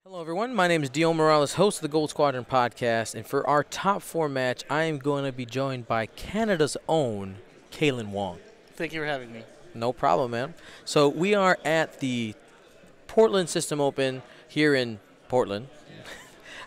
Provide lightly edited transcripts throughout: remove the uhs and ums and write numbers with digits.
Hello, everyone. My name is Dio Morales, host of the Gold Squadron podcast, and for our top four match, I am going to be joined by Canada's own Kalen Wong. Thank you for having me. No problem, man. So we are at the Portland System Open here in Portland,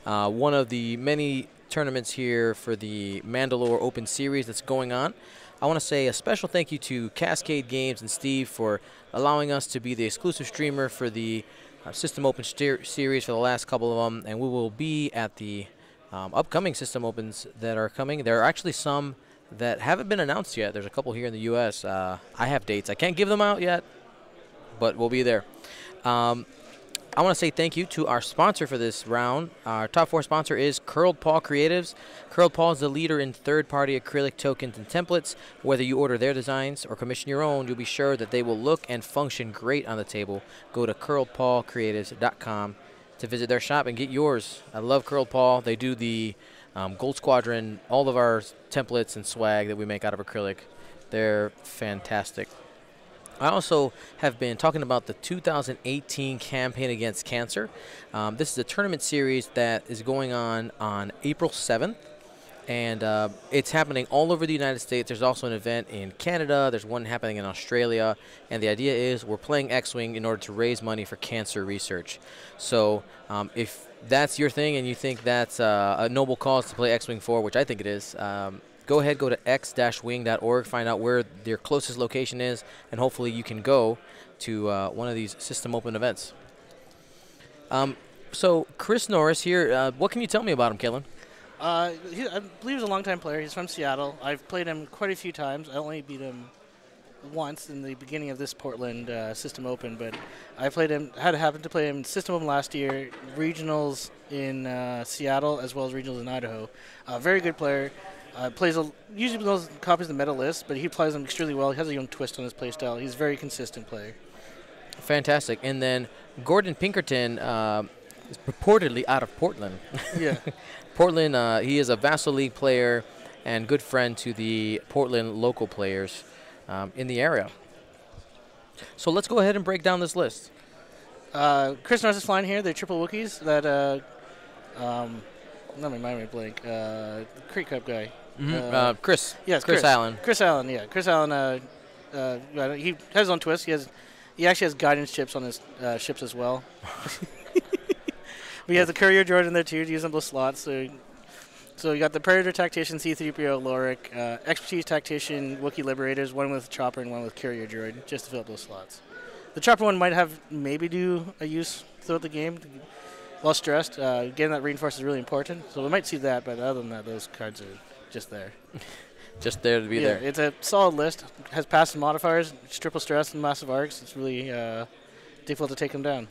one of the many tournaments here for the Mandalore Open Series that's going on. I want to say a special thank you to Cascade Games and Steve for allowing us to be the exclusive streamer for the System Open series for the last couple of them, and we will be at the upcoming System Opens that are coming. There are actually some that haven't been announced yet. There's a couple here in the U.S. I have dates. I can't give them out yet, but we'll be there. I want to say thank you to our sponsor for this round. Our top four sponsor is Curled Paw Creatives. Curled Paw is the leader in third-party acrylic tokens and templates. Whether you order their designs or commission your own, you'll be sure that they will look and function great on the table. Go to curledpawcreatives.com to visit their shop and get yours. I love Curled Paw. They do the Gold Squadron, all of our templates and swag that we make out of acrylic. They're fantastic. I also have been talking about the 2018 campaign against cancer. This is a tournament series that is going on April 7th, and it's happening all over the United States. There's also an event in Canada. There's one happening in Australia, and the idea is we're playing X-Wing in order to raise money for cancer research. So if that's your thing and you think that's a noble cause to play X-Wing for, which I think it is, go ahead, go to x-wing.org, find out where their closest location is, and hopefully you can go to one of these System Open events. So Chris Norris here, what can you tell me about him, Kellen? I believe he's a longtime player. He's from Seattle. I've played him quite a few times. I only beat him once in the beginning of this Portland System Open, but I played him. Happened to play him System Open last year, regionals in Seattle as well as regionals in Idaho. Very good player. Usually those copies of the meta list, but he plays them extremely well. He has a own twist on his playstyle. He's a very consistent player. Fantastic. And then Gordon Pinkerton is reportedly out of Portland. Yeah. Portland, he is a Vassal League player and good friend to the Portland local players in the area. So let's go ahead and break down this list. Chris Norris is flying here. They're triple Wookiees that not my mind blank. Creek Cup guy. Mm-hmm. Chris. Yes, Chris Allen. Chris Allen, yeah. Chris Allen, he has his own twist. He actually has guidance chips on his ships as well. We have the Courier Droid in there too to use on those slots. So you got the Predator Tactician, C-3PO, Lorik, Expertise Tactician, Wookiee Liberators, one with Chopper and one with Courier Droid, just to fill up those slots. The Chopper one might have maybe do a use throughout the game. Well stressed. Getting that reinforce is really important. So we might see that, but other than that, those cards are just there. Just there to be there. It's a solid list. Has passive modifiers, triple stress, and massive arcs. It's really difficult to take them down.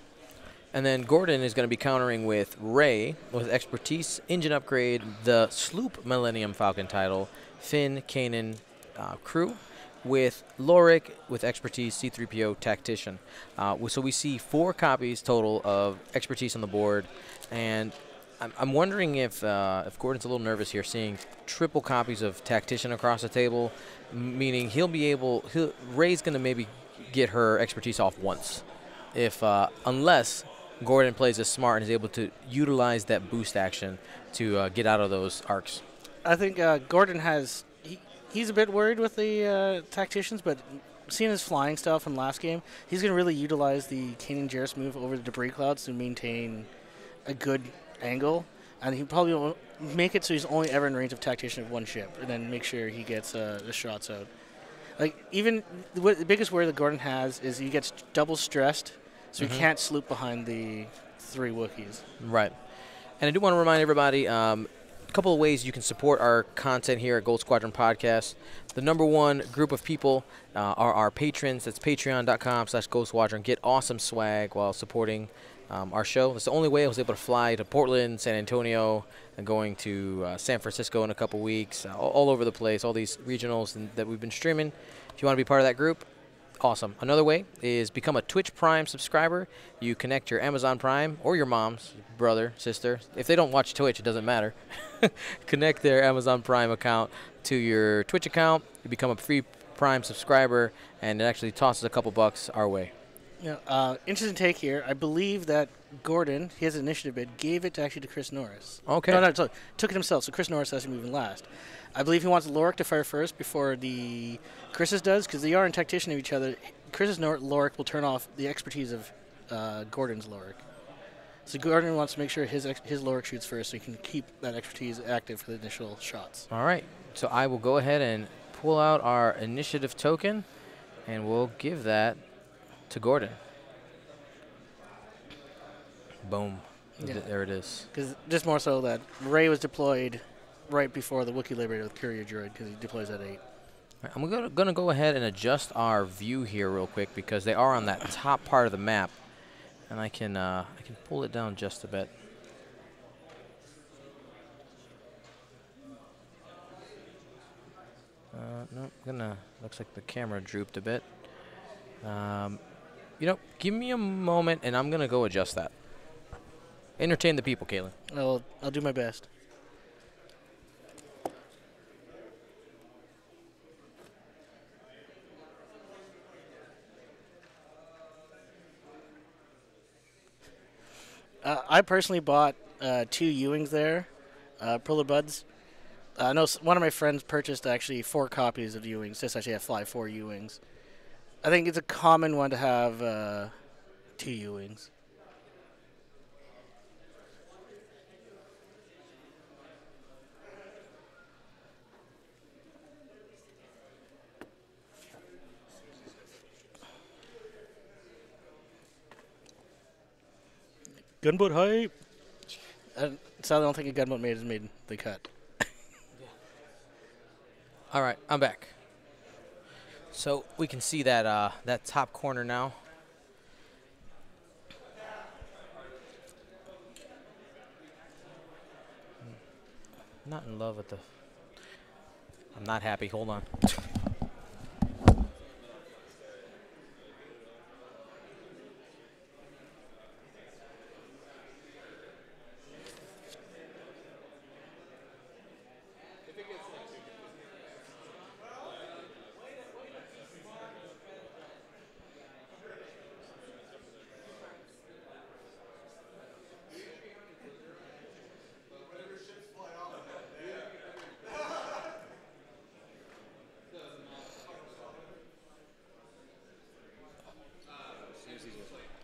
And then Gordon is going to be countering with Ray with Expertise, Engine Upgrade, the Sloop Millennium Falcon title, Finn, Kanan, Crew, with Lorik with Expertise, C-3PO, Tactician. So we see 4 copies total of Expertise on the board, and I'm wondering if Gordon's a little nervous here, seeing triple copies of Tactician across the table, meaning Ray's going to maybe get her Expertise off once, unless Gordon plays this smart and is able to utilize that boost action to get out of those arcs. I think Gordon has. He's a bit worried with the Tacticians, but seeing his flying style from last game, he's going to really utilize the Kanan Jarrus move over the debris clouds to maintain a good angle, and he probably will make it so he's only ever in range of Tactician of one ship, and then make sure he gets the shots out. Like, even the biggest worry that Gordon has is he gets double stressed, so he can't sloop behind the 3 Wookiees. Right. And I do want to remind everybody, couple of ways you can support our content here at Gold Squadron Podcast. The number one group of people are our patrons. That's patreon.com/Gold Squadron. Get awesome swag while supporting our show. That's the only way I was able to fly to Portland, San Antonio, and going to San Francisco in a couple weeks, all over the place, all these regionals that we've been streaming. If you want to be part of that group, awesome. Another way is become a Twitch Prime subscriber. You connect your Amazon Prime or your mom's brother, sister. If they don't watch Twitch, it doesn't matter. Connect their Amazon Prime account to your Twitch account. You become a free Prime subscriber, and it actually tosses a couple bucks our way. Yeah, interesting take here. I believe that Gordon, his initiative bid, gave it actually to Chris Norris. Okay. No, sorry, took it himself. So Chris Norris has to move in last. I believe he wants Lorik to fire first before the Chris's does, because they are in tactician of each other. Chris's Lorik will turn off the expertise of Gordon's Lorik. So Gordon wants to make sure his Lorik shoots first, so he can keep that expertise active for the initial shots. All right. So I will go ahead and pull out our initiative token, and we'll give that to Gordon. Boom. Yeah. There it is. Because just more so that Ray was deployed right before the Wookiee Liberator with Courier Droid, because he deploys at 8. I'm going to go ahead and adjust our view here real quick because they are on that top part of the map, and I can pull it down just a bit. No, looks like the camera drooped a bit. Give me a moment, and I'm gonna go adjust that. Entertain the people, Caitlin. I'll do my best. I personally bought 2 Ewings there, Puller Buds. I know one of my friends purchased actually 4 copies of Ewings, just actually have 4 Ewings. I think it's a common one to have 2 Ewings. Gunboat hype! Sadly, I don't think a gunboat made the cut. All right, I'm back. So we can see that that top corner now. Not in love with the. I'm not happy. Hold on.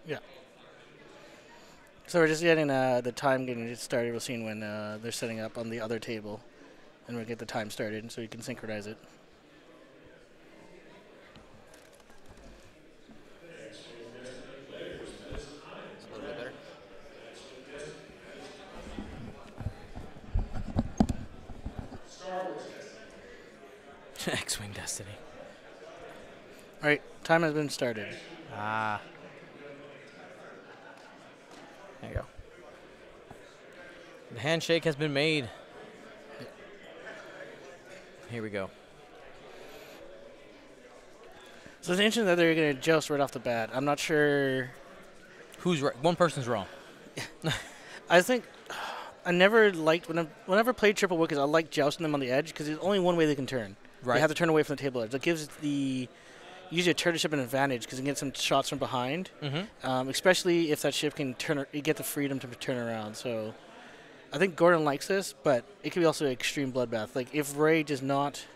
Yeah. So we're just getting the time getting started. We're seeing when they're setting up on the other table, and we'll get the time started so you can synchronize it. It's a little bit better. X-Wing Destiny. All right, time has been started. Ah. There you go. The handshake has been made. Here we go. So it's interesting that they're going to joust right off the bat. I'm not sure. Who's right? One person's wrong. I think I never liked whenever I played Triple Wookiees, I liked jousting them on the edge because there's only one way they can turn. Right. They have to turn away from the table edge. That gives usually a turtle ship an advantage because you can get some shots from behind, especially if that ship can you get the freedom to turn around. So I think Gordon likes this, but it could be also an extreme bloodbath. Like if Ray does not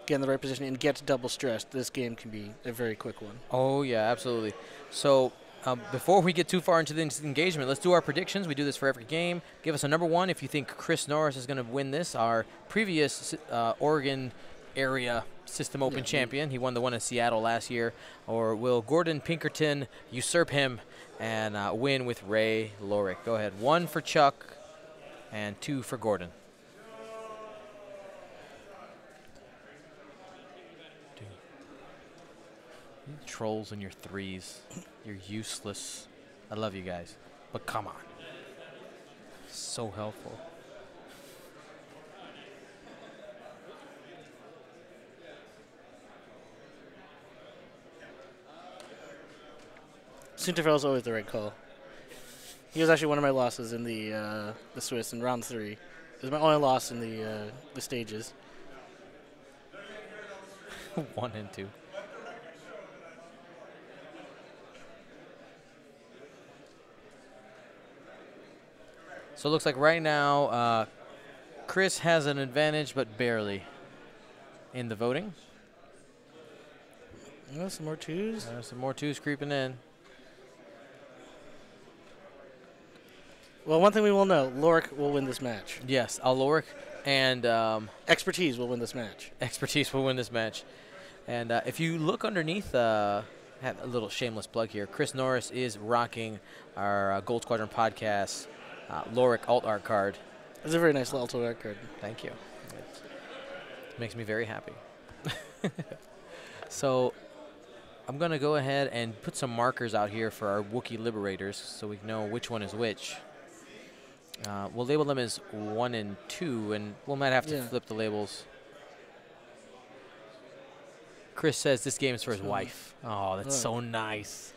get in the right position and gets double stressed, this game can be a very quick one. Oh, yeah, absolutely. So before we get too far into this engagement, let's do our predictions. We do this for every game. Give us a number 1 if you think Chris Norris is going to win this, our previous Oregon area System Open champion. He won the one in Seattle last year. Or will Gordon Pinkerton usurp him and win with Ray Lorik? Go ahead. 1 for Chuck and 2 for Gordon. Dude. You trolls in your 3s. You're useless. I love you guys. But come on. So helpful. Sunterfell is always the right call. He was actually one of my losses in the Swiss in round 3. It was my only loss in the stages. 1 and 2. So it looks like right now Chris has an advantage, but barely in the voting. Some more twos. Some more twos creeping in. Well, one thing we will know, Lorik will win this match. Yes, Aloric and Expertise will win this match. Expertise will win this match. And if you look underneath, have a little shameless plug here. Chris Norris is rocking our Gold Squadron podcast Lorik alt art card. It's a very nice alt art card. Thank you. It makes me very happy. So I'm going to go ahead and put some markers out here for our Wookiee Liberators so we know which one is which. We'll label them as 1 and 2, and we might have to flip the labels. Chris says this game is for his wife. Oh, that's so nice.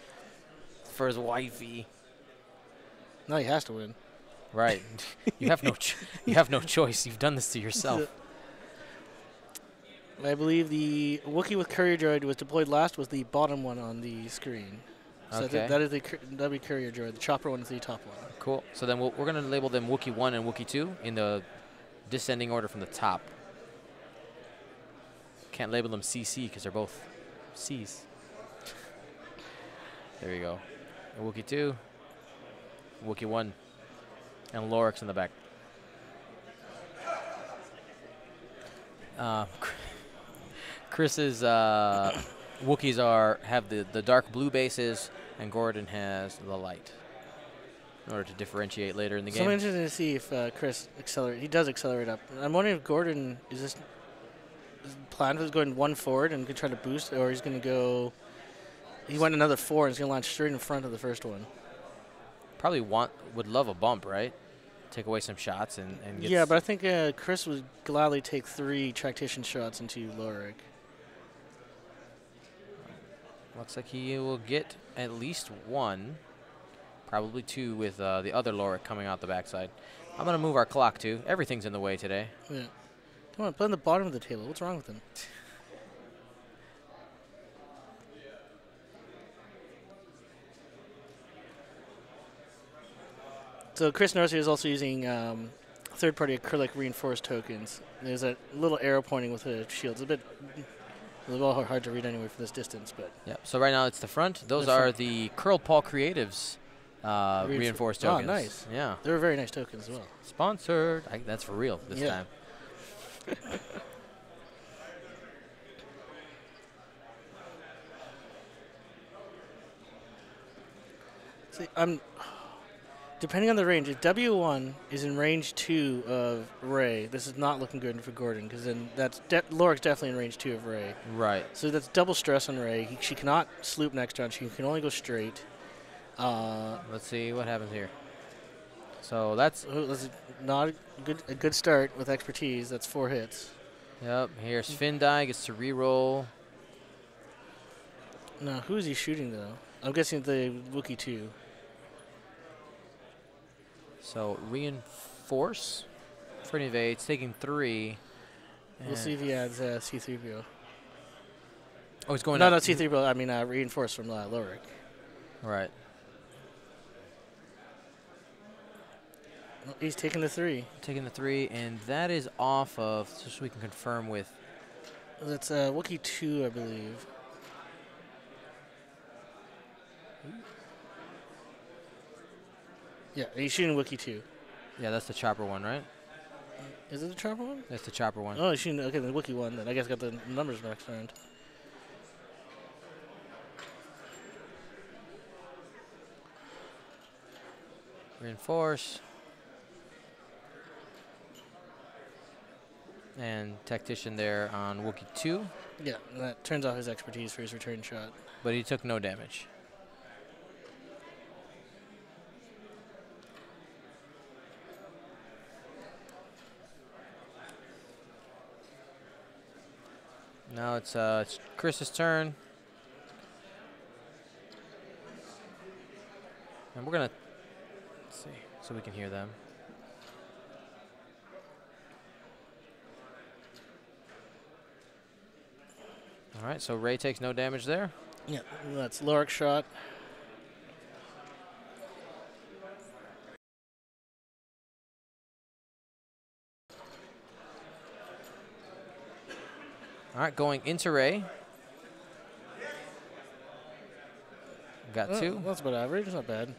For his wifey. No, he has to win. Right. You have no you have no choice. You've done this to yourself. I believe the Wookiee with Courier Droid was deployed last was the bottom one on the screen. So Okay. that'd be Courier Droid. The chopper one is the top one. Cool. So then we're going to label them Wookiee 1 and Wookiee 2 in the descending order from the top. Can't label them CC because they're both C's. There you go. Wookiee 2, Wookiee 1, and Lorik's in the back. Chris's Wookiees have the dark blue bases, and Gordon has the light. In order to differentiate later in the game. So I'm interested to see if Chris accelerates. He does accelerate up. I'm wondering if Gordon his plan was going 1 forward and could try to boost, or he's going to go. He went another 4 and he's going to launch straight in front of the first one. Probably would love a bump, right? Take away some shots and get. Yeah, but I think Chris would gladly take 3 tractation shots into Lorik. Looks like he will get at least 1, probably 2 with the other Lorik coming out the backside. I'm going to move our clock too. Everything's in the way today. Yeah. Come on, play on the bottom of the table. What's wrong with him? So Chris Norris is also using third-party acrylic reinforced tokens. There's a little arrow pointing with a shield. It's a little hard to read anyway from this distance, but Yeah. So right now it's the front. Those are the Curl Paul Creatives reinforced tokens. Oh, nice. Yeah. They're very nice tokens as well. Sponsored. That's for real this time. See, depending on the range, if W1 is in range 2 of Rey, this is not looking good for Gordon, because then Lorik's definitely in range 2 of Rey. Right. So that's double stress on Rey. She cannot sloop next round. She can only go straight. Let's see what happens here. So that's not a good start with expertise. That's 4 hits. Yep. Here's Findai gets to re-roll. Now, who is he shooting though? I'm guessing the Wookiee 2. So reinforce for an evade. It's taking 3. We'll see if he adds C-3PO. Oh, he's going. No, not C-3PO. I mean reinforce from Lorik. Right. He's taking the 3. Taking the 3, and that is off of, just so we can confirm with. That's Wookiee 2, I believe. Yeah, he's shooting Wookiee 2. Yeah, that's the chopper one, right? Is it the chopper one? That's the chopper one. Oh, he's shooting, okay, the Wookiee one then. I guess I got the numbers mixed around. Reinforce. And tactician there on Wookiee 2. Yeah, and that turns off his expertise for his return shot. But he took no damage. Now it's Chris's turn. And we're going to see so we can hear them. All right, so Rey takes no damage there. Yeah, that's Lorik shot. All right, going into Ray. Got two. That's about average. It's not bad.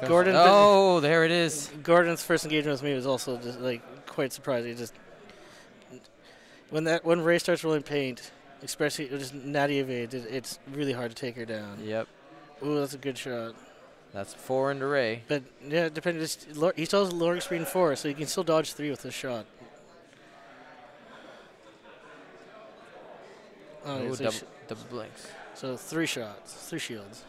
Gordon. Oh, there it is. Gordon's first engagement with me was also just like quite surprising. Just when Ray starts rolling paint, especially just natty evade, it's really hard to take her down. Yep. Ooh, that's a good shot. That's 4 into Ray. But yeah, depending. He still has lowering speed in 4, so he can still dodge 3 with this shot. Oh, Ooh, so double blinks. So 3 shots, 3 shields.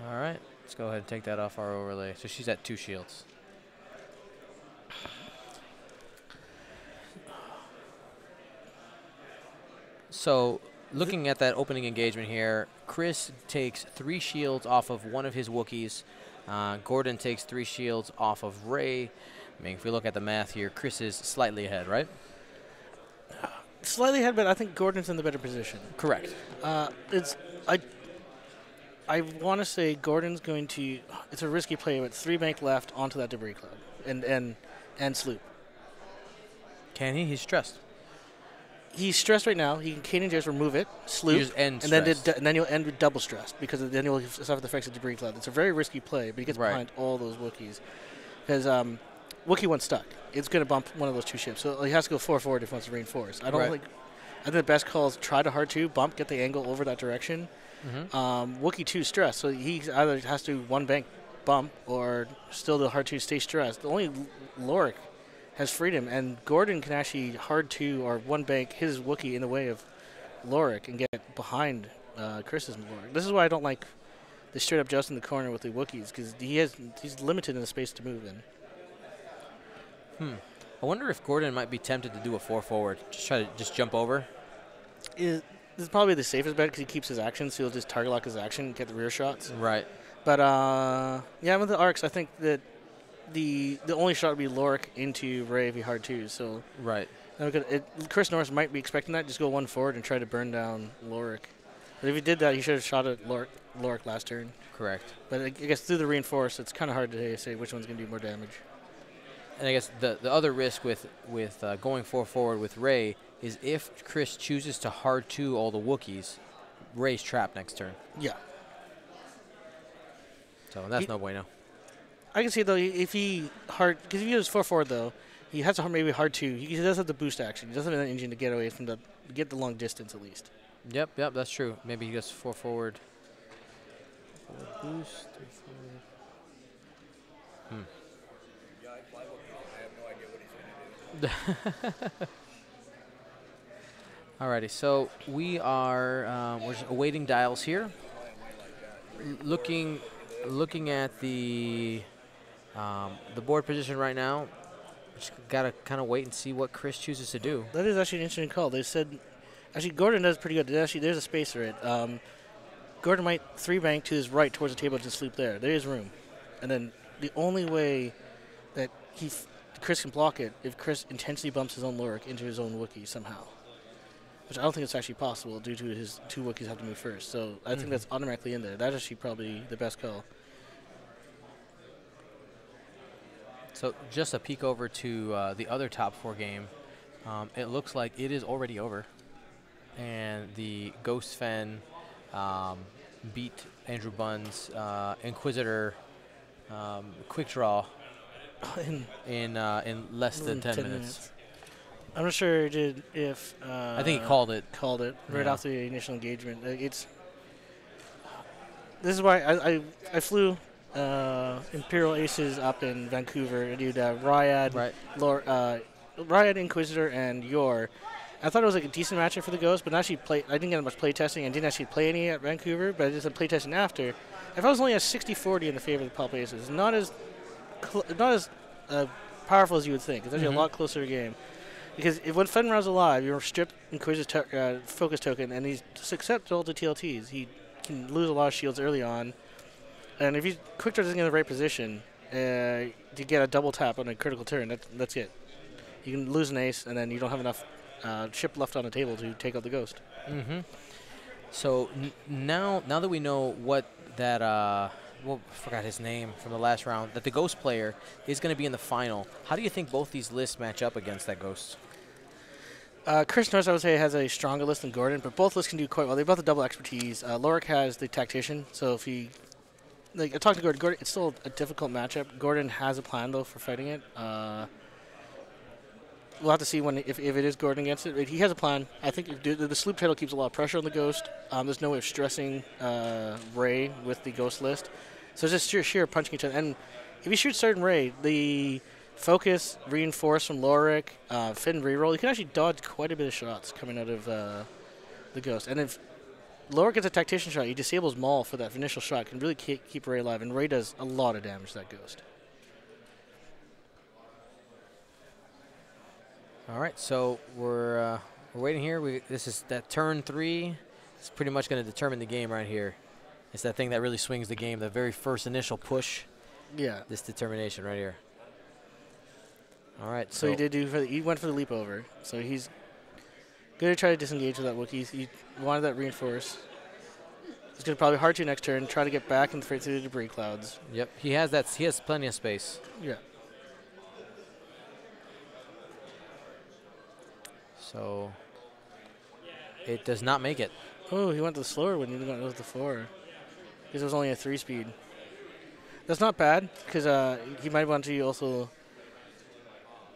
All right, let's go ahead and take that off our overlay. So she's at 2 shields. So looking at that opening engagement here, Chris takes 3 shields off of one of his Wookiees. Gordon takes 3 shields off of Ray. I mean, if we look at the math here, Chris is slightly ahead, right? Slightly ahead, but I think Gordon's in the better position. Correct. I want to say Gordon's going to. It's a risky play, but 3 bank left onto that debris cloud and sloop. Can he? He's stressed. He's stressed right now. He can Canadian just remove it, sloop, and then you'll end with double stressed because then you'll suffer the effects of debris cloud. It's a very risky play, but he gets behind all those Wookiees because Wookiee one's stuck. It's going to bump one of those 2 ships, so he has to go 4 forward if he wants to reinforce. I think the best call is try to hard 2, bump, get the angle over that direction. Wookiee 2 stressed, so he either has to 1 bank bump or still the hard 2 stay stressed. Only Lorik has freedom, and Gordon can actually hard 2 or 1 bank his Wookiee in the way of Lorik and get behind Chris's Lorik. This is why I don't like the straight up just in the corner with the Wookiees, because he's limited in the space to move in. I wonder if Gordon might be tempted to do a 4 forward. Just try to jump over. This is probably the safest bet because he keeps his action, so he'll just target lock his action and get the rear shots. Right. But yeah, with the arcs, I think that the only shot would be Lorik into Ray if he hard 2. So right. Chris Norris might be expecting that. Just go 1 forward and try to burn down Lorik. But if he did that, he should have shot at Lorik last turn. Correct. But I guess through the reinforce, it's kind of hard to say which one's going to do more damage. And I guess the other risk with going 4 forward with Ray is if Chris chooses to hard 2 all the Wookiees, Ray's trapped next turn. Yeah. So that's no bueno. I can see though if he hard because if he goes 4 forward though, he has to maybe hard 2. He does have the boost action. He doesn't have an engine to get away from get the long distance at least. Yep, that's true. Maybe he goes 4 forward. Boost. 3 forward. Alrighty, so we are we're just awaiting dials here. Looking at the board position right now. Just gotta kind of wait and see what Chris chooses to do. That is actually an interesting call. They said actually Gordon does pretty good. There's a spacer it. Gordon might 3 bank to his right towards the table to sleep there. There is room, and then the only way that Chris can block it if Chris intentionally bumps his own Lorik into his own Wookiee somehow. Which I don't think it's actually possible due to his 2 Wookiees have to move first. So I think that's automatically in there. That's actually probably the best call. So just a peek over to the other top 4 game. It looks like it is already over. And the Ghost Fen beat Andrew Bunn's Inquisitor quick draw in less than 10 minutes. I'm not sure if I think he called it right after the initial engagement. This is why I flew Imperial Aces up in Vancouver and did Ryad, Ryad, Inquisitor, and Yor. I thought it was like a decent matchup for the Ghost, but I didn't get much play testing and didn't actually play any at Vancouver, but I did some play testing after. If I was only at 60-40 in the favor of the Pulp Aces, not as powerful as you would think. It's actually a lot closer game. Because when Fenrir's alive, you strip Inquisitor's focus token, and he's susceptible to TLTs. He can lose a lot of shields early on. And if he quick draw doesn't get in the right position to get a double tap on a critical turn, that's it. You can lose an ace, and then you don't have enough ship left on the table to take out the Ghost. So now that we know what that well, I forgot his name from the last round, that the Ghost player is going to be in the final. How do you think both these lists match up against that Ghost? Chris Norris, I would say, has a stronger list than Gordon, but both lists can do quite well. They both have double expertise. Lorik has the Tactician, so if he... Like, I talked to Gordon, it's still a difficult matchup. Gordon has a plan, though, for fighting it. We'll have to see if it is Gordon against it. He has a plan. I think the Sloop title keeps a lot of pressure on the Ghost. There's no way of stressing Ray with the Ghost list. So it's just sheer punching each other. And if you shoot certain Ray, the focus, reinforce from Lorik, Finn reroll, you can actually dodge quite a bit of shots coming out of the Ghost. And if Lorik gets a Tactician shot, he disables Maul for that initial shot, can really keep Ray alive. And Ray does a lot of damage to that Ghost. All right, so we're waiting here. This is that turn 3. It's pretty much going to determine the game right here. It's that thing that really swings the game, the very first initial push. Yeah. This determination right here. All right. So he went for the leap over. So he's going to try to disengage with that Wookiee. He wanted that reinforce. He's going to probably hard to next turn, try to get back and through the debris clouds. Yep, he has that. He has plenty of space. Yeah. So it does not make it. Oh, he went to the slower one. He went with the 4. Because it was only a 3-speed. That's not bad, because he might want to also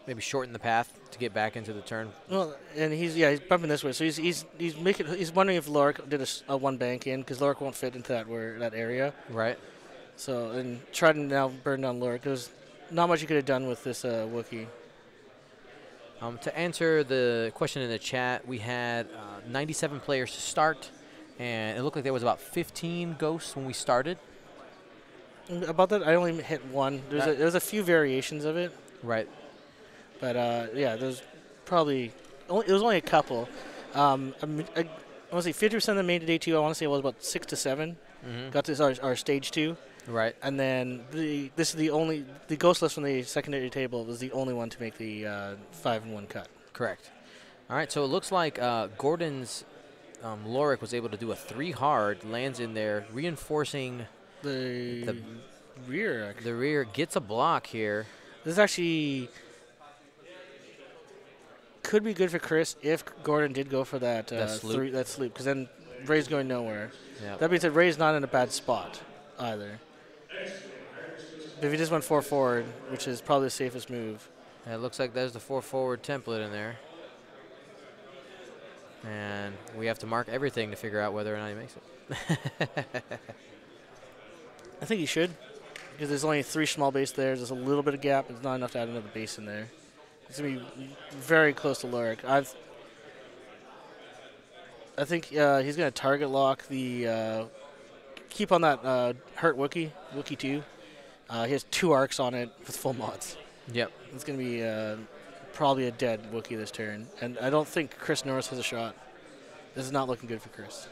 maybe shorten the path to get back into the turn. Well, and he's bumping this way. So he's wondering if Lorik did a 1 bank in, because Lorik won't fit into that area. Right. So and try to now burn down Lorik. There's not much you could have done with this Wookiee. To answer the question in the chat, we had 97 players to start, and it looked like there was about 15 Ghosts when we started. About that, I only hit 1. There's a few variations of it. Right. But yeah, there's probably it was only a couple. I want to say 50% of the made to day 2. I want to say it was about 6 to 7. Got to our stage 2. Right. And then the Ghost list from the secondary table was the only one to make the 5-1 cut. Correct. All right, so it looks like Gordon's Lorik was able to do a 3 hard, lands in there, reinforcing the rear. The rear gets a block here. This actually could be good for Chris if Gordon did go for that sloop, because then Ray's going nowhere. Yep. That being said, Ray's not in a bad spot either. But if he just went 4 forward, which is probably the safest move. And it looks like there's the 4 forward template in there. And we have to mark everything to figure out whether or not he makes it. I think he should, because there's only 3 small base there. There's a little bit of gap. It's not enough to add another base in there. It's going to be very close to Lorik. I think he's going to target lock the... keep on that hurt Wookiee 2. He has 2 arcs on it with full mods. Yep. It's going to be probably a dead Wookiee this turn. And I don't think Chris Norris has a shot. This is not looking good for Chris.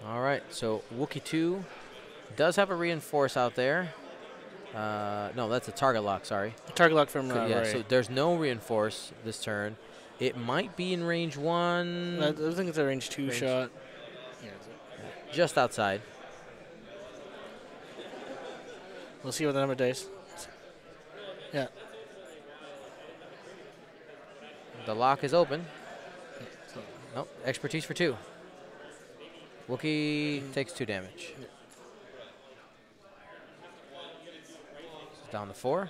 All right, so Wookiee 2 does have a reinforce out there. No, that's a target lock, sorry. Target lock from yeah, Ray. so there's no reinforce this turn. It might be in range 1. I think it's a range 2 shot. Yeah, just outside. We'll see what the number of dice. Yeah. The lock is open. Nope, expertise for 2. Wookiee takes 2 damage. Yeah. Down to 4.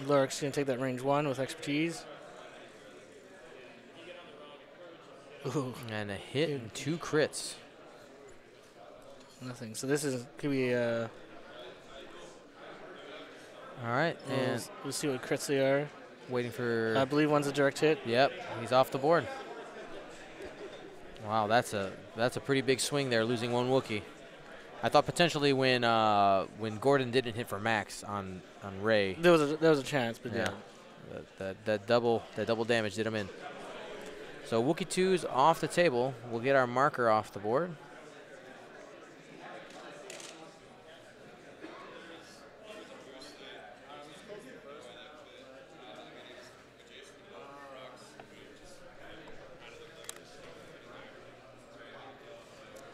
Lorik's going to take that range 1 with expertise. Ooh. And a hit and 2 crits. Nothing. So this could be all right, and we'll see what crits they are. Waiting for... I believe one's a direct hit. Yep, he's off the board. Wow, that's a pretty big swing there, losing 1 Wookiee. I thought potentially when Gordon didn't hit for max on Ray, there was a chance, but yeah. That double damage did him in. So Wookiee 2's off the table. We'll get our marker off the board.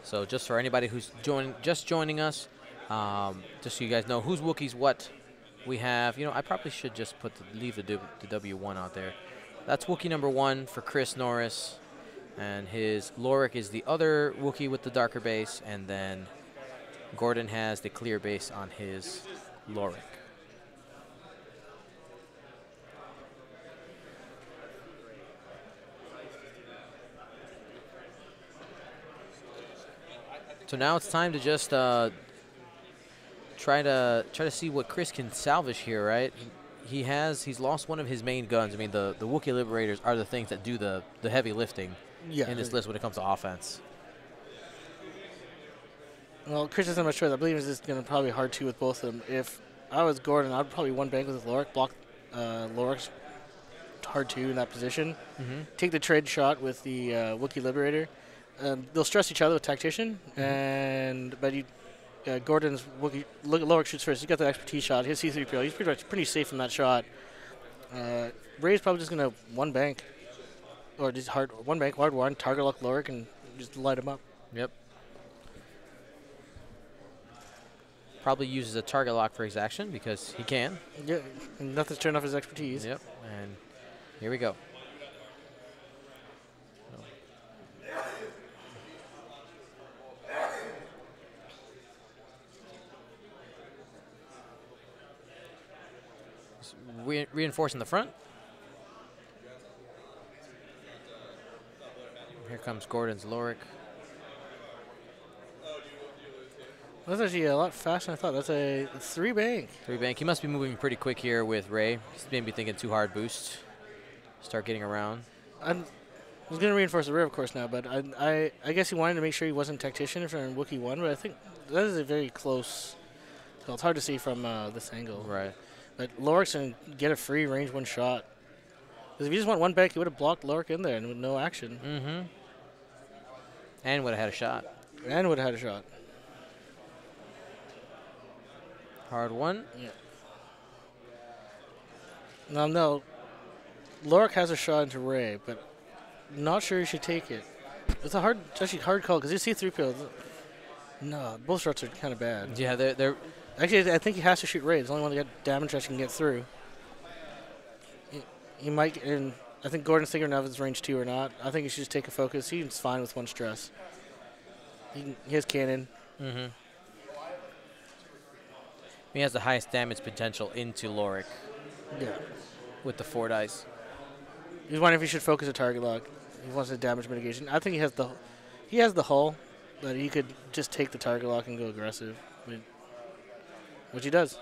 So just for anybody who's just joining us, just so you guys know whose Wookiees what we have. I probably should just leave the W1 out there. That's Wookiee number 1 for Chris Norris, and his Lorik is the other Wookiee with the darker base, and then Gordon has the clear base on his Lorik. So now it's time to just try to see what Chris can salvage here, right? He's lost one of his main guns. I mean, the Wookiee Liberators are the things that do the heavy lifting in this list when it comes to offense. Well, Chris isn't much choice. I believe he's going to probably hard 2 with both of them. If I was Gordon, I'd probably one bank with Lorik, block Lorik's hard 2 in that position. Take the trade shot with the Wookiee Liberator. They'll stress each other with Tactician, but Gordon's Wookiee Lorik shoots first. He's got the expertise shot. His C3PO. He's pretty safe from that shot. Ray's probably just going to one bank, or just one bank, hard 1, target lock Lorik, and just light him up. Yep. Probably uses a target lock for his action because he can. Yeah, and nothing's turned off his expertise. Yep, and here we go. Reinforcing the front. Here comes Gordon's Lorik. That's actually a lot faster than I thought. That's a 3 bank. 3 bank. He must be moving pretty quick here with Ray. He's maybe thinking too hard boost. Start getting around. I was going to reinforce the rear, of course, now, but I guess he wanted to make sure he wasn't Tactician from Wookiee 1, but I think that is a very close. So it's hard to see from this angle. Right. But Lorik's going to get a free range 1 shot. Because if he just went one bank, he would have blocked Lorik in there and with no action. And would have had a shot. And would have had a shot. Hard 1. Yeah. No. Lorik has a shot into Ray, but not sure he should take it. It's actually hard call because you see C3PO. No, both shots are kind of bad. Yeah, they're actually, I think he has to shoot Ray. It's the only one that got damage that can get through. He might, and I think Gordon's thinking now if it's range 2 or not. I think he should just take a focus. He's fine with 1 stress. He has cannon. He has the highest damage potential into Lorik. Yeah. With the 4 dice. He's wondering if he should focus a target lock. He wants the damage mitigation. I think he has the hull, but he could just take the target lock and go aggressive, which he does.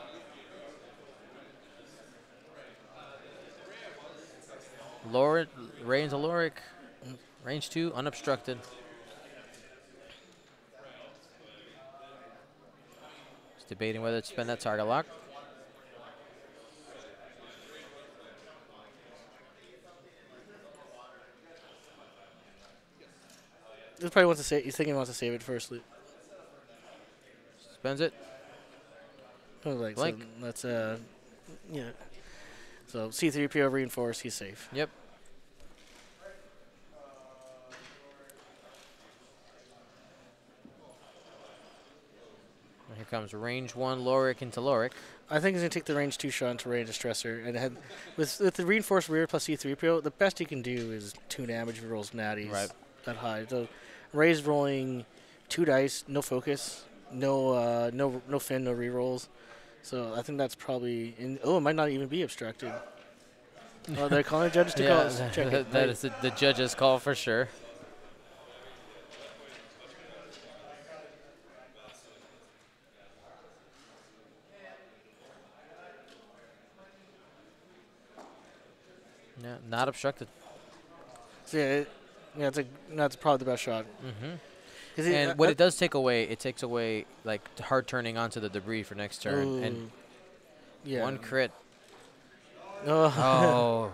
Ray into Lorik. Range 2, unobstructed. He's debating whether to spend that target lock. He probably wants to save. He's thinking he wants to save it first. Spends it. Like, Blank. so that's yeah. So C3PO reinforced. He's safe. Yep. Here comes range 1 Lorik into Lorik. I think he's going to take the range 2 shot into Ray Distressor. And with the reinforced rear plus C3PO, the best he can do is 2 damage if he rolls natties that high. So Ray's rolling 2 dice, no focus, no fin, no rerolls. So I think that's probably it might not even be obstructed. Oh, they're calling the judges to call us. Check it. That is the judge's call for sure. Yeah, not obstructed. So that's probably the best shot. And what it does take away, it takes away like hard turning onto the debris for next turn. Ooh. And Yeah. 1 crit. Oh.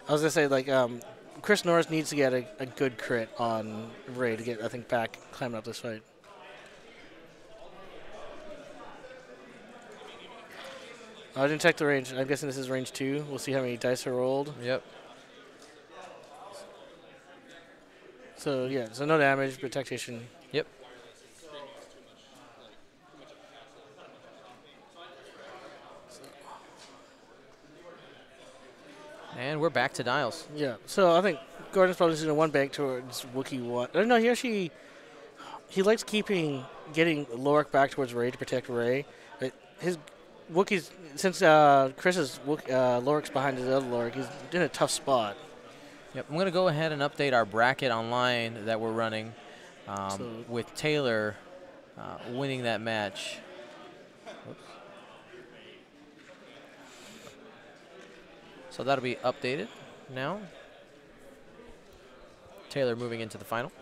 I was gonna say Chris Norris needs to get a good crit on Ray to get back climbing up this fight. I didn't check the range. I'm guessing this is range 2. We'll see how many dice are rolled. Yep. So, yeah, so no damage, but tactician. Yep. And we're back to dials. Yeah, so I think Gordon's probably just going to one bank towards Wookiee 1. I don't know, he likes getting Lorik back towards Ray to protect Ray. But his Wookiees, since Chris's Lorik's behind his other Lorik, he's in a tough spot. Yep, I'm going to go ahead and update our bracket online that we're running with Taylor winning that match. Oops. So that'll be updated now. Taylor moving into the final.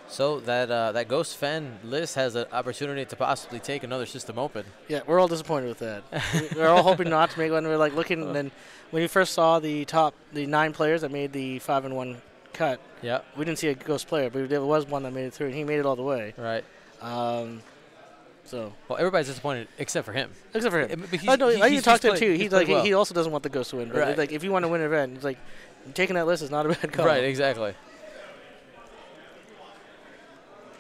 So that Ghost Fen list has an opportunity to possibly take another system open. Yeah, we're all disappointed with that. We're all hoping not to make one. We're like looking, and then when you first saw the 9 players that made the 5-1 cut, yeah, we didn't see a Ghost player, but there was one that made it through, and he made it all the way. Right. So. Well, everybody's disappointed except for him. Except for him. But I even talked to him too. He also doesn't want the Ghost to win. But right. like, if you want to win an event, it's like taking that list is not a bad call. Right. Exactly.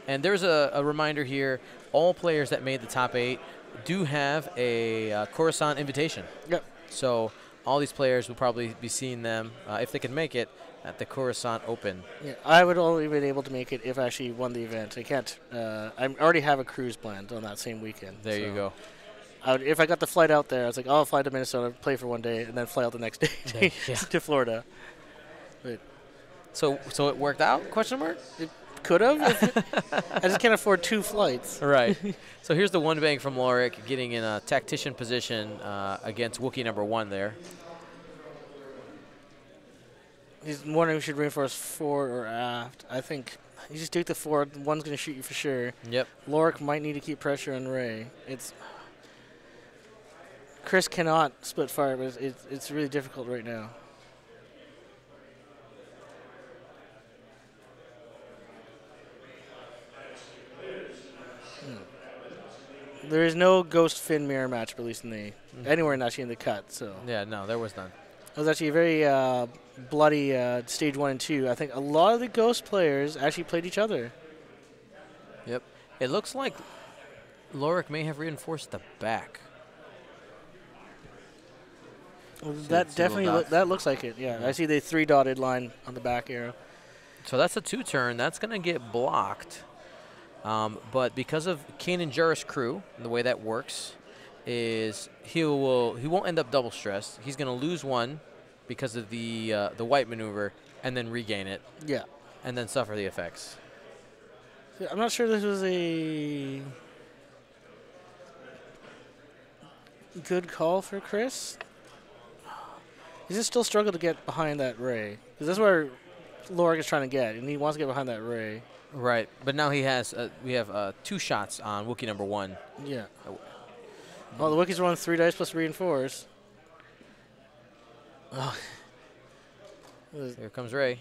And there's a reminder here: all players that made the top 8 do have a Coruscant invitation. Yep. So all these players will probably be seeing them if they can make it at the Coruscant Open. Yeah, I would only been able to make it if I actually won the event. I can't. I already have a cruise planned on that same weekend. There you go. If I got the flight out there, I was like, I'll fly to Minnesota, play for one day, and then fly out the next day to Florida. But so it worked out? Question mark? It could have. I just can't afford 2 flights. Right. So here's the one bank from Lorik getting in a tactician position against Wookiee number 1 there. He's wondering if we should reinforce forward or aft. I think you just take the forward. One's going to shoot you for sure. Yep. Lorik might need to keep pressure on Ray. Chris cannot split fire, but it's really difficult right now. There is no Ghost Finn mirror match released anywhere in the cut. So yeah, no, there was none. It was actually a very bloody stage 1 and 2. I think a lot of the Ghost players actually played each other. Yep. It looks like Lorik may have reinforced the back. Well, that definitely that looks like it. Yeah, I see the 3 dotted line on the back arrow. So that's a 2-turn. That's going to get blocked. But because of Kanan Jarrus' crew, and the way that works is he won't end up double stressed. He's going to lose 1 because of the white maneuver and then regain it. Yeah. And then suffer the effects. I'm not sure this was a good call for Chris. He's just still struggle to get behind that Ray. Because that's where Lorik is trying to get, and he wants to get behind that Ray. Right, but now he has. We have 2 shots on Wookiee number 1. Yeah. Well, the Wookiees rolling 3 dice plus reinforce. Oh. Here comes Ray.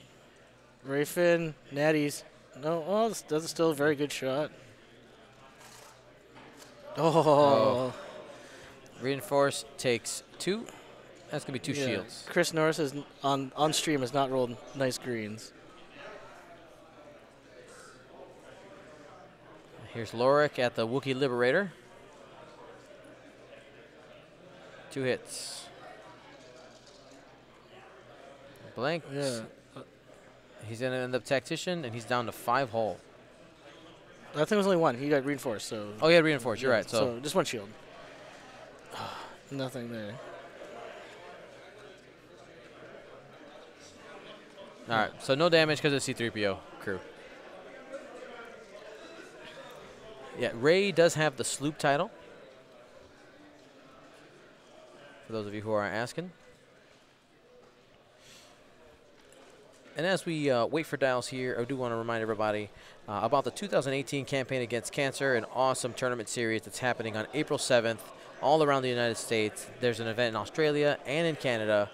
Ray Finn, Natties. No, oh, that's still a very good shot. Oh. Reinforce takes 2. That's going to be 2 shields. Chris Norris is on stream has not rolled nice greens. Here's Lorik at the Wookiee Liberator. 2 hits. Blank. Yeah. He's going to end up tactician, and he's down to 5 hull. I think it was only 1. He got reinforced. So. Oh, yeah, reinforced. You're right. So just 1 shield. Nothing there. All right. So no damage because of C-3PO crew. Yeah, Ray does have the sloop title. For those of you who are asking. And as we wait for dials here, I do want to remind everybody about the 2018 Campaign Against Cancer, an awesome tournament series that's happening on April 7th all around the United States. There's an event in Australia and in Canada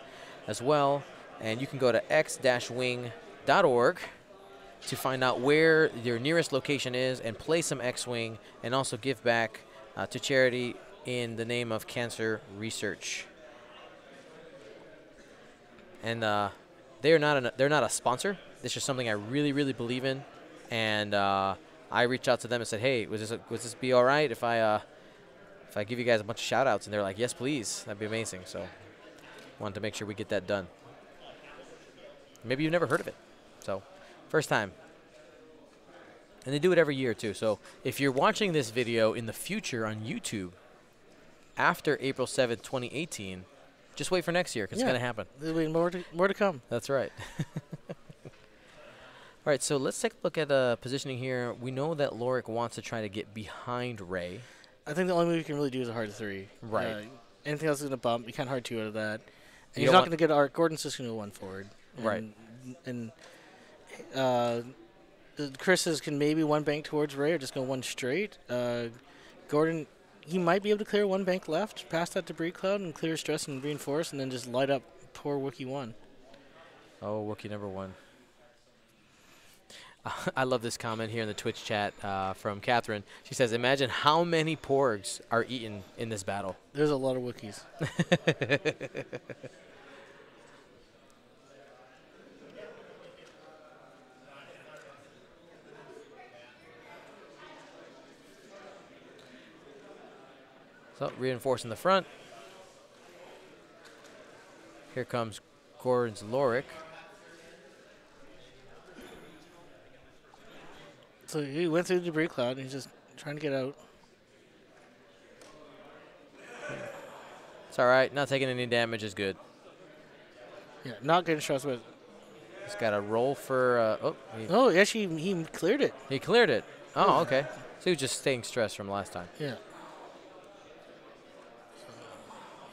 as well. And you can go to x-wing.org to find out where your nearest location is and play some X-Wing and also give back to charity in the name of cancer research. And they're not a sponsor. This is something I really, really believe in. And I reached out to them and said, hey, would this be all right if I give you guys a bunch of shout-outs? And they're like, yes, please. That'd be amazing. So wanted to make sure we get that done. Maybe you've never heard of it. So first time. And they do it every year, too. So if you're watching this video in the future on YouTube after April 7th, 2018, just wait for next year because it's going to happen. There'll be more to come. That's right. All right, so let's take a look at positioning here. We know that Lorik wants to try to get behind Ray. I think the only move you can really do is a hard 3. Right. Anything else is going to bump. You can't hard 2 out of that. And he's not going to get arc. Gordon's just going to go 1 forward. Right. And Chris's can maybe 1 bank towards Ray or just go 1 straight. Gordon, he might be able to clear 1 bank left past that debris cloud and clear stress and reinforce and then just light up poor Wookiee 1. Oh, Wookiee number 1. I love this comment here in the Twitch chat from Catherine. She says, imagine how many porgs are eaten in this battle. There's a lot of Wookiees. So reinforcing the front. Here comes Gordon's Lorik. So he went through the debris cloud and he's just trying to get out. It's all right. Not taking any damage is good. Yeah, not getting stressed, but He's got a roll for. Actually, he cleared it. He cleared it. Oh, okay. So he was just staying stressed from last time. Yeah.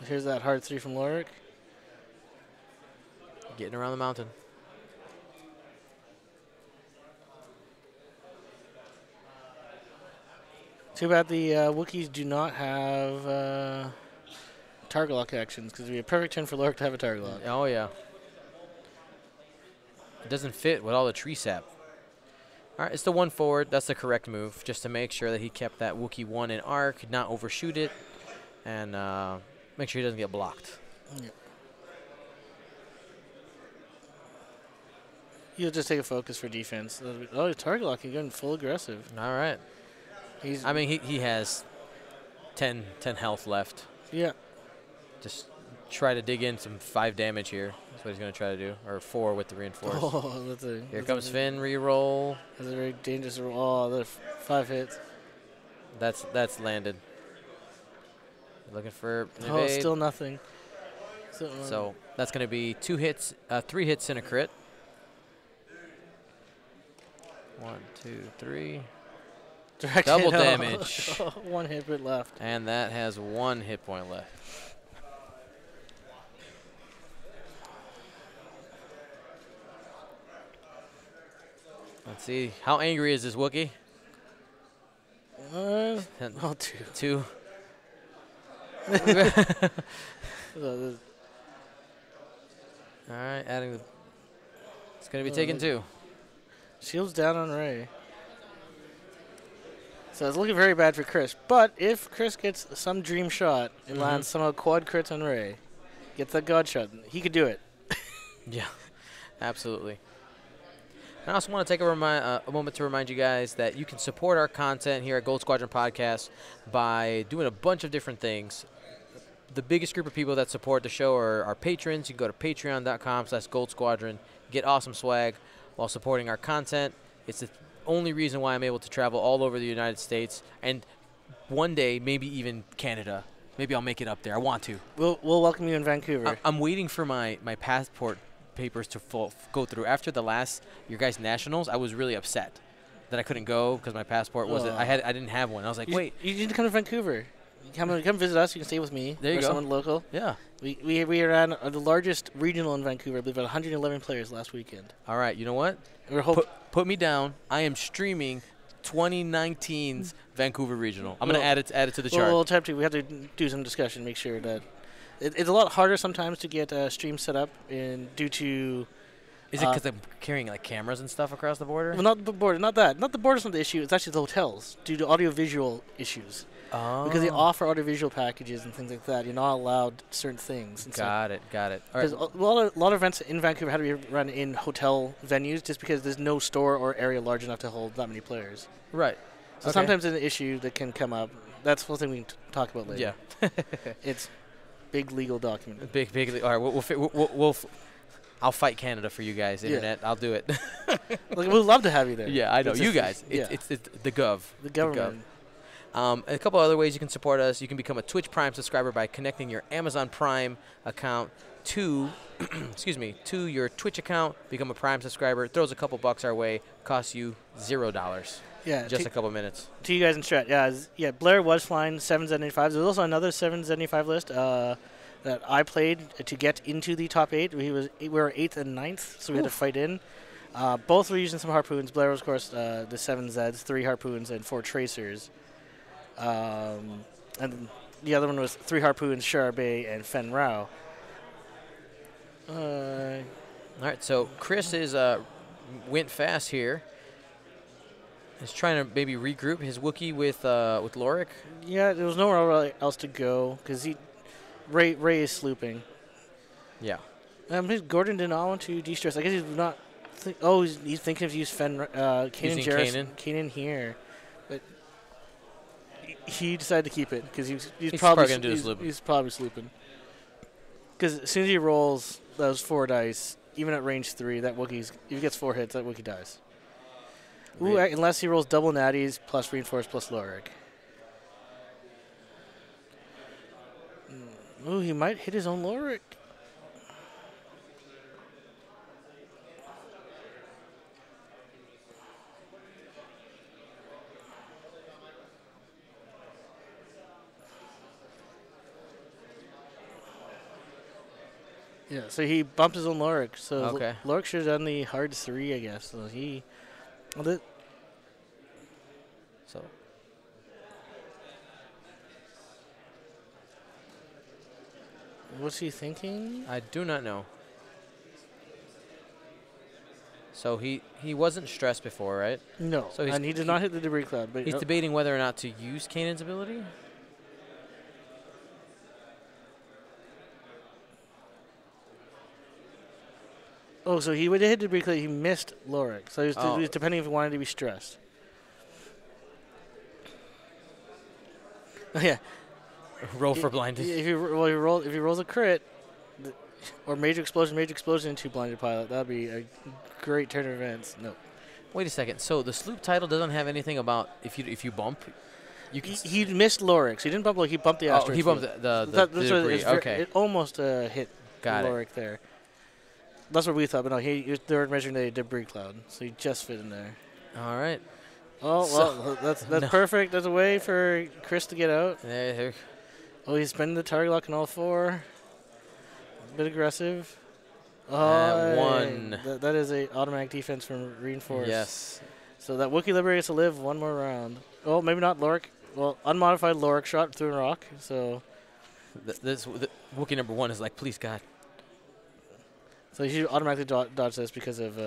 Here's that hard 3 from Lorik. Getting around the mountain. Too bad the Wookiees do not have target lock actions because it would be a perfect turn for Lorik to have a target lock. Oh, yeah. It doesn't fit with all the tree sap. All right, it's the 1 forward. That's the correct move, just to make sure that he kept that Wookiee 1 in arc, not overshoot it, and make sure he doesn't get blocked. Yeah. He'll just take a focus for defense. Oh, target locking, going full aggressive. All right. I mean, he has 10 health left. Yeah. Just try to dig in some 5 damage here. That's what he's going to try to do. Or 4 with the reinforce. Oh, Here comes Finn, re-roll. That's a very dangerous roll. Oh, that's 5 hits. That's landed. Looking for an Oh, evade. still nothing. So that's going to be 2 hits, 3 hits and a crit. 1, 2, 3. Direct Double hit. damage. 1 hit bit left. And that has 1 hit point left. Let's see. How angry is this Wookiee? 2. 2. All right, adding the. It's going to be taken 2. Shields down on Ray. So it's looking very bad for Chris. But if Chris gets some dream shot and lands somehow quad crits on Ray, gets that god shot, he could do it. Yeah, absolutely. And I also want to take a moment to remind you guys that you can support our content here at Gold Squadron Podcast by doing a bunch of different things. The biggest group of people that support the show are our patrons. You can go to patreon.com/Gold Squadron, get awesome swag while supporting our content. It's the only reason why I'm able to travel all over the United States and one day maybe even Canada. Maybe I'll make it up there. I want to. We'll welcome you in Vancouver. I'm waiting for my passport papers to go through. After the last your guys' nationals, I was really upset that I couldn't go because my passport wasn't. I didn't have one. I was like, wait. You need to come to Vancouver. Come visit us. You can stay with me. There you or go. Someone local. Yeah. We ran the largest regional in Vancouver. I believe about 111 players last weekend. All right. You know what? Put me down. I am streaming 2019's Vancouver Regional. I'm going to add it to the chart. We'll attempt to. We have to do some discussion. Make sure that it's a lot harder sometimes to get streams set up due to Is it because I'm carrying like cameras and stuff across the border? Well, not the border, not that. Not the border's not the issue. It's actually the hotels due to audiovisual issues. Oh. Because they offer audiovisual packages and things like that. You're not allowed certain things. Got it. Because a lot of events in Vancouver had to be run in hotel venues just because there's no store or area large enough to hold that many players. Right. So sometimes it's an issue that can come up. That's the thing we can talk about later. Yeah. It's big legal document. Big. All right. We'll I'll fight Canada for you guys, Internet. I'll do it. Like, we'd love to have you there. Yeah, I know. It's you just, guys. It's the gov. The government. A couple other ways you can support us. You can become a Twitch Prime subscriber by connecting your Amazon Prime account to to your Twitch account. Become a Prime subscriber. It throws a couple bucks our way. Costs you $0. Yeah. Just a couple minutes. To you guys in Strat. Yeah, Blair was flying 775s. There's also another 775 list that I played to get into the top 8. We were 8th and 9th, so we had to fight in. Both were using some harpoons. Blair was, of course, the 7Zs, 3 harpoons, and 4 tracers. And the other one was 3 harpoons, Charbet, and Fen Rao. All right, so Chris went fast here. He's trying to maybe regroup his Wookiee with Lorik. Yeah, there was nowhere else to go because Ray is slooping. Yeah. Gordon did not want to de-stress. I guess he's not. He's thinking of using Kanan here, but he decided to keep it because he's probably going to do slooping. He's probably slooping. Because as soon as he rolls those 4 dice, even at range 3, that Wookiee's if he gets 4 hits, that Wookiee dies. Ooh, unless he rolls double natties plus reinforce plus Lorik. Ooh, he might hit his own Lorik. Yeah, so he bumped his own Lorik. So Lorik should have done the hard 3, I guess. So he... So... What's he thinking? I do not know. So he wasn't stressed before, right? No, so and he did not hit the debris cloud. But he's debating whether or not to use Kanan's ability? Oh, so he would have hit debris cloud. He missed Lorik. So he was depending if he wanted to be stressed. Oh, yeah. Roll for blinded. If he rolls a crit, or major explosion into blinded pilot, that'd be a great turn of events. No. Wait a second. So the sloop title doesn't have anything about if you bump. He missed Lorik, so he didn't bump Lorik. He bumped the asteroid. Oh, he bumped the debris. Okay. It almost hit Lorik there. That's what we thought, but no, they were measuring the debris cloud, so he just fit in there. All right. Oh well, that's perfect. That's a way for Chris to get out. Oh, he's spending the target lock on all 4. A bit aggressive. Oh, 1. That is a automatic defense from Reinforce. Yes. So that Wookiee Liberator gets to live 1 more round. Oh, maybe not Lorik. Well, unmodified Lorik shot through a rock. So the Wookiee number 1 is like, please God. So he should automatically dodge this because of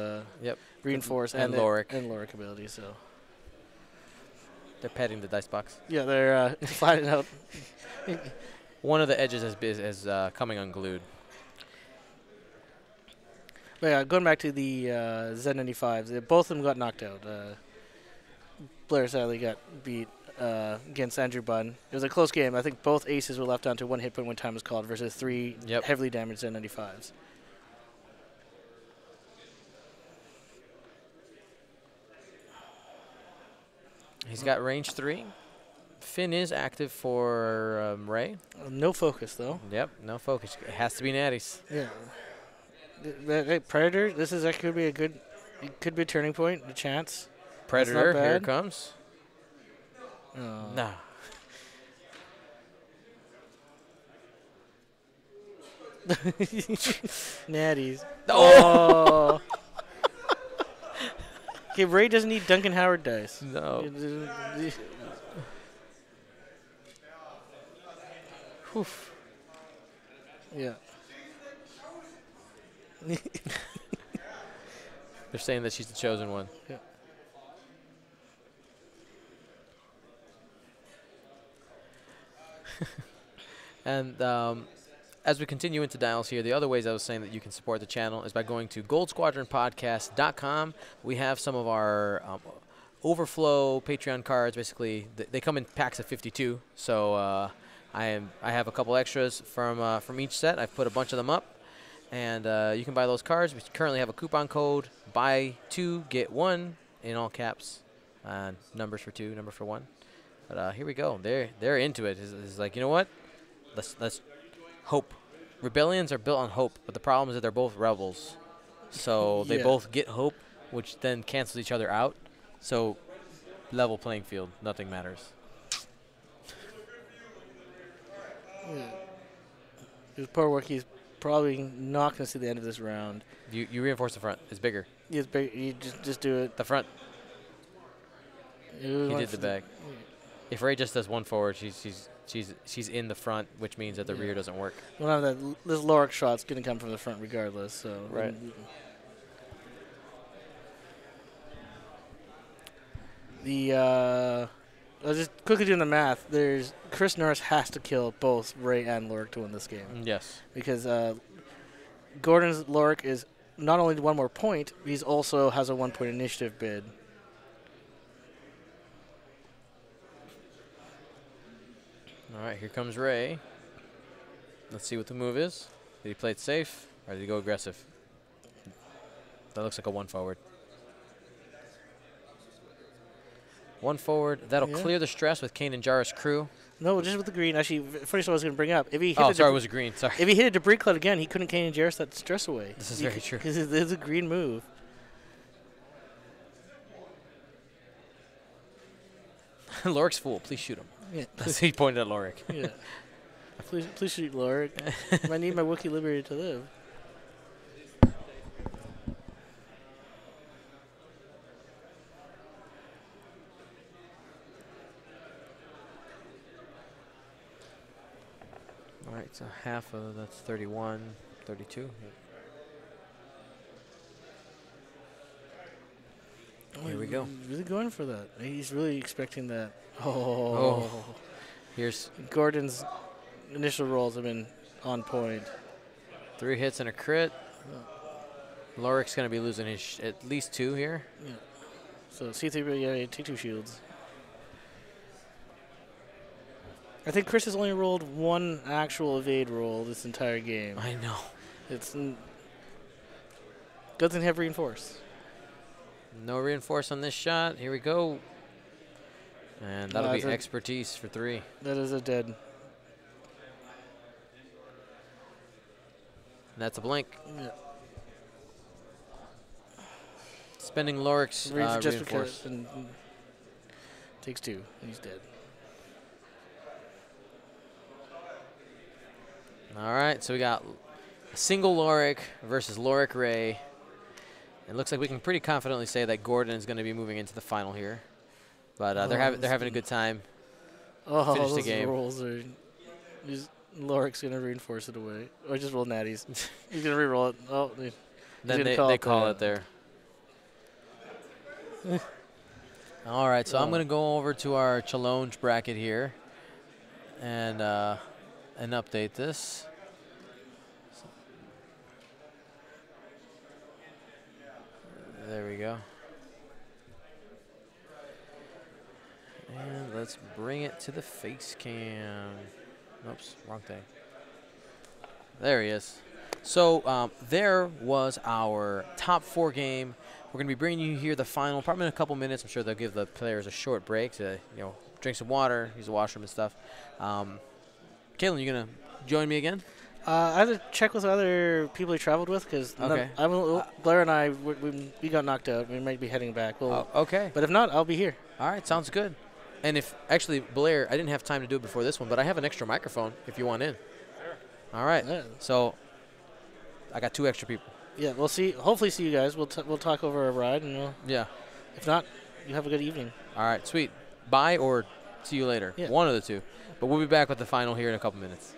Reinforce and Lorik ability. So they're petting the dice box. Yeah, they're flattening out. One of the edges is coming unglued. But yeah, going back to the Z95s, both of them got knocked out. Blair sadly got beat against Andrew Bunn. It was a close game. I think both aces were left down to 1 hit point when time was called versus 3 heavily damaged Z95s. He's got range 3. Finn is active for Ray. No focus, though. Yep, no focus. It has to be natties. Yeah. Hey, Predator, could be a turning point, a chance. Predator, here it comes. Oh. No. Natties. Oh! Okay, Ray doesn't need Duncan Howard dice. No. Oof. Yeah. They're saying that she's the chosen one. Yeah. And as we continue into dials here, the other ways I was saying that you can support the channel is by going to goldsquadronpodcast.com. We have some of our overflow Patreon cards. Basically, they come in packs of 52. So I have a couple extras from each set. I've put a bunch of them up, and you can buy those cards. We currently have a coupon code: buy 2 get 1 in all caps. Numbers for 2, number for 1. But here we go. They're into it. It's like, you know what? Let's hope. Rebellions are built on hope, but the problem is that they're both rebels. So they both get hope, which then cancels each other out. So level playing field, nothing matters. His poor work, he's probably not going to see the end of this round. You reinforce the front. It's bigger. It's big. You just do it. The front. He did the back. If Ray just does one forward, she's in the front, which means that the rear doesn't work. Well, this Lorik shot's going to come from the front regardless. So right. I'll just quickly doing the math. Chris Norris has to kill both Ray and Lorik to win this game. Yes. Because Gordon's Lorik is not only one more point, he's also has a 1 point initiative bid. All right, here comes Ray. Let's see what the move is. Did he play it safe, or did he go aggressive? That looks like a 1 forward. 1 forward. That'll clear the stress with Kanan Jarrus' crew. No, just with the green. Actually, funny story I was going to bring up. If he hit it was a green. Sorry. If he hit a debris cloud again, he couldn't Kanan Jarrus that stress away. This is very true. Because it's a green move. Lorik's full. Please shoot him. Yeah. He pointed at Lorik. Yeah. Please shoot Lorik. I need my Wookiee liberty to live. All right, so half of that's 31, 32. Here we go. He's really going for that. He's really expecting that. Here's Gordon's initial rolls have been on point. 3 hits and a crit. Lorik's going to be losing his at least 2 here. Yeah. So C3, take 2 shields. I think Chris has only rolled 1 actual evade roll this entire game. I know. It's doesn't have reinforce. No reinforce on this shot. Here we go. And that'll be expertise for 3. That is a dead. And that's a blink. Yeah. Spending Lorik's reinforce. And takes 2. And he's dead. All right, so we got a single Lorik versus Lorik Ray. It looks like we can pretty confidently say that Gordon is going to be moving into the final here. But they're having a good time. Finish the game. Rolls are. Lorik's going to reinforce it away. Or just roll natties. He's going to re-roll it. Oh, then they call it there. All right, so I'm going to go over to our challenge bracket here and update this. There we go. And let's bring it to the face cam. Oops, wrong thing. There he is. So there was our top 4 game. We're going to be bringing you here the final, probably in a couple minutes. I'm sure they'll give the players a short break to, drink some water, use the washroom and stuff. Caitlin, you going to join me again? I have to check with other people he traveled with because Blair and I, we got knocked out. We might be heading back. Okay. But if not, I'll be here. All right, sounds good. And actually, Blair, I didn't have time to do it before this one, but I have an extra microphone if you want in. Sure. All right. Yeah. So I got 2 extra people. Yeah, we'll see. Hopefully see you guys. We'll talk over a ride. And if not, you have a good evening. All right, sweet. Bye or see you later. Yeah. One of the 2. But we'll be back with the final here in a couple minutes.